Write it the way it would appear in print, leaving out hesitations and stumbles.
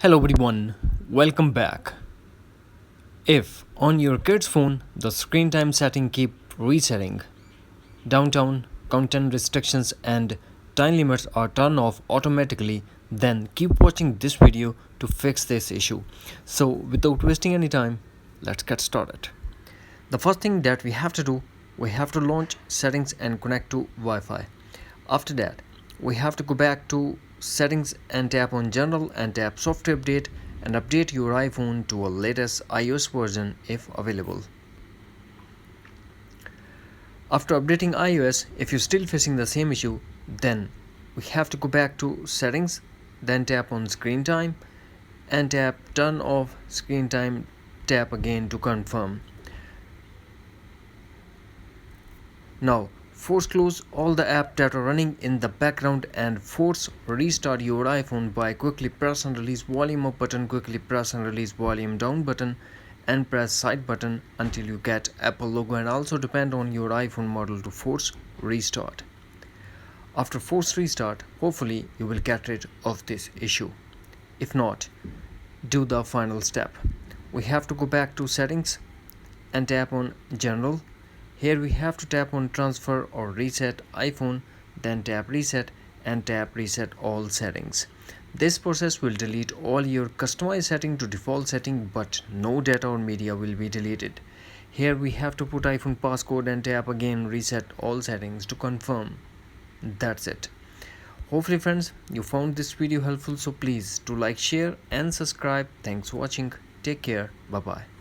Hello everyone, welcome back. If on your kid's phone the screen time setting keep resetting, downtime, content restrictions and time limits are turned off automatically, then keep watching this video to fix this issue. So without wasting any time, let's get started. The first thing that we have to do, we have to launch settings and connect to Wi-Fi. After that, we have to go back to settings and tap on general and tap software update and update your iPhone to a latest iOS version if available. After updating iOS, if you're still facing the same issue, then we have to go back to settings, then tap on screen time and tap turn off screen time, tap again to confirm. Now, force close all the apps that are running in the background and force restart your iPhone by quickly press and release volume up button, quickly press and release volume down button and press side button until you get Apple logo, and also depend on your iPhone model to force restart. After force restart, hopefully you will get rid of this issue. If not, do the final step. We have to go back to settings and tap on general. Here we have to tap on transfer or reset iPhone, then tap reset and tap reset all settings. This process will delete all your customized setting to default setting, but no data or media will be deleted. Here we have to put iPhone passcode and tap again reset all settings to confirm. That's it. Hopefully friends, you found this video helpful, so please do like, share and subscribe. Thanks for watching. Take care. Bye bye.